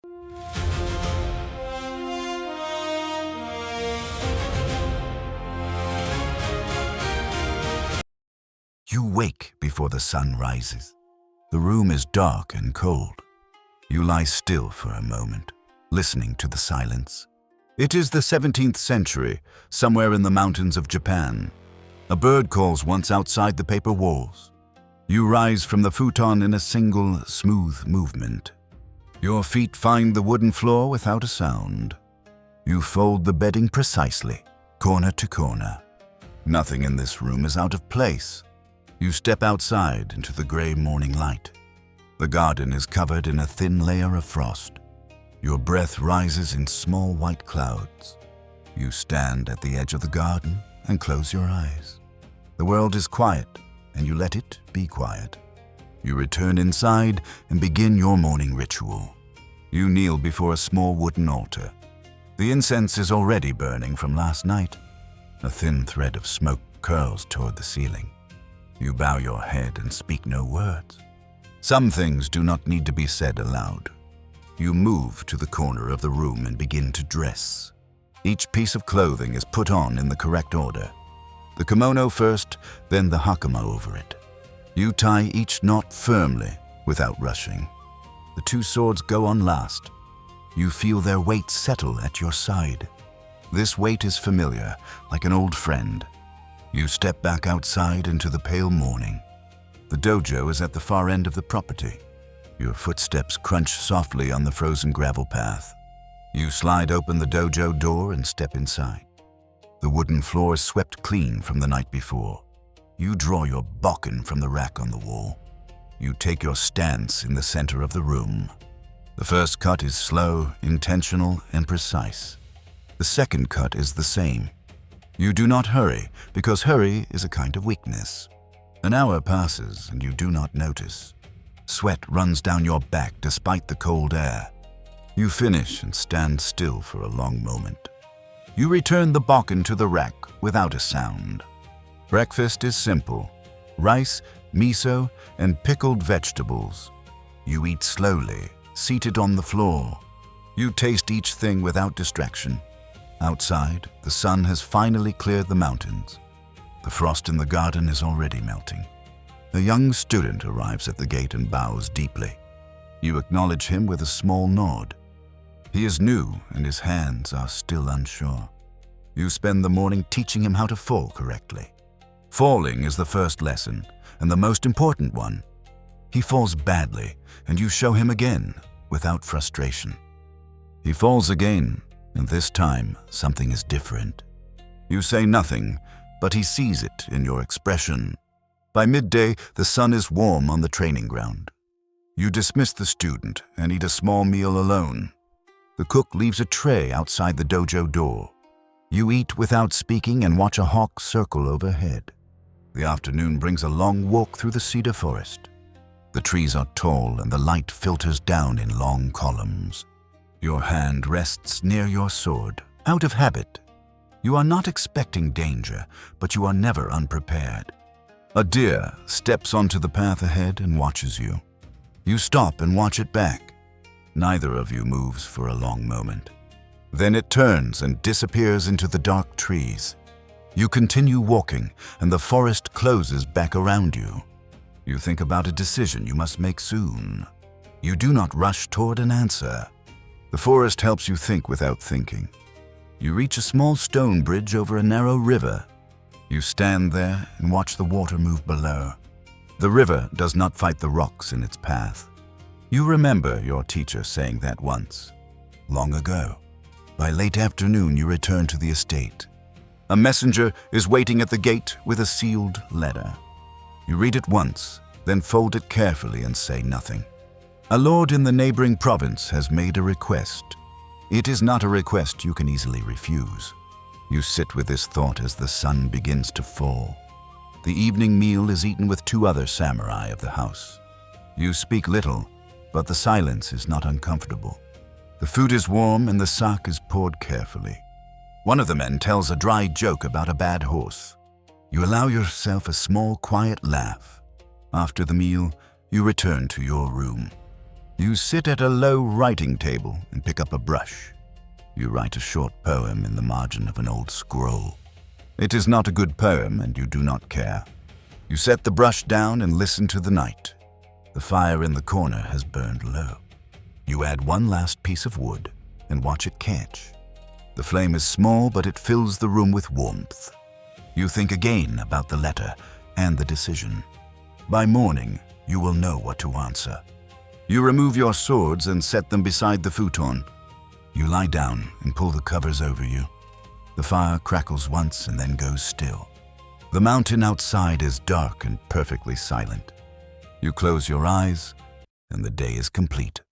You wake before the sun rises. The room is dark and cold. You lie still for a moment, listening to the silence. It is the 17th century, somewhere in the mountains of Japan. A bird calls once outside the paper walls. You rise from the futon in a single, smooth movement. Your feet find the wooden floor without a sound. You fold the bedding precisely, corner to corner. Nothing in this room is out of place. You step outside into the gray morning light. The garden is covered in a thin layer of frost. Your breath rises in small white clouds. You stand at the edge of the garden and close your eyes. The world is quiet, and you let it be quiet. You return inside and begin your morning ritual. You kneel before a small wooden altar. The incense is already burning from last night. A thin thread of smoke curls toward the ceiling. You bow your head and speak no words. Some things do not need to be said aloud. You move to the corner of the room and begin to dress. Each piece of clothing is put on in the correct order. The kimono first, then the hakama over it. You tie each knot firmly without rushing. The two swords go on last. You feel their weight settle at your side. This weight is familiar, like an old friend. You step back outside into the pale morning. The dojo is at the far end of the property. Your footsteps crunch softly on the frozen gravel path. You slide open the dojo door and step inside. The wooden floor is swept clean from the night before. You draw your bokken from the rack on the wall. You take your stance in the center of the room. The first cut is slow, intentional, and precise. The second cut is the same. You do not hurry, because hurry is a kind of weakness. An hour passes and you do not notice. Sweat runs down your back despite the cold air. You finish and stand still for a long moment. You return the bokken to the rack without a sound. Breakfast is simple: rice, miso, and pickled vegetables. You eat slowly, seated on the floor. You taste each thing without distraction. Outside, the sun has finally cleared the mountains. The frost in the garden is already melting. A young student arrives at the gate and bows deeply. You acknowledge him with a small nod. He is new and his hands are still unsure. You spend the morning teaching him how to fall correctly. Falling is the first lesson, and the most important one. He falls badly, and you show him again, without frustration. He falls again, and this time something is different. You say nothing, but he sees it in your expression. By midday, the sun is warm on the training ground. You dismiss the student and eat a small meal alone. The cook leaves a tray outside the dojo door. You eat without speaking and watch a hawk circle overhead. The afternoon brings a long walk through the cedar forest. The trees are tall and the light filters down in long columns. Your hand rests near your sword, out of habit. You are not expecting danger, but you are never unprepared. A deer steps onto the path ahead and watches you. You stop and watch it back. Neither of you moves for a long moment. Then it turns and disappears into the dark trees. You continue walking, and the forest closes back around you. You think about a decision you must make soon. You do not rush toward an answer. The forest helps you think without thinking. You reach a small stone bridge over a narrow river. You stand there and watch the water move below. The river does not fight the rocks in its path. You remember your teacher saying that once, long ago. By late afternoon, you return to the estate. A messenger is waiting at the gate with a sealed letter. You read it once, then fold it carefully and say nothing. A lord in the neighboring province has made a request. It is not a request you can easily refuse. You sit with this thought as the sun begins to fall. The evening meal is eaten with two other samurai of the house. You speak little, but the silence is not uncomfortable. The food is warm and the sak is poured carefully. One of the men tells a dry joke about a bad horse. You allow yourself a small, quiet laugh. After the meal, you return to your room. You sit at a low writing table and pick up a brush. You write a short poem in the margin of an old scroll. It is not a good poem and you do not care. You set the brush down and listen to the night. The fire in the corner has burned low. You add one last piece of wood and watch it catch. The flame is small, but it fills the room with warmth. You think again about the letter and the decision. By morning, you will know what to answer. You remove your swords and set them beside the futon. You lie down and pull the covers over you. The fire crackles once and then goes still. The mountain outside is dark and perfectly silent. You close your eyes, and the day is complete.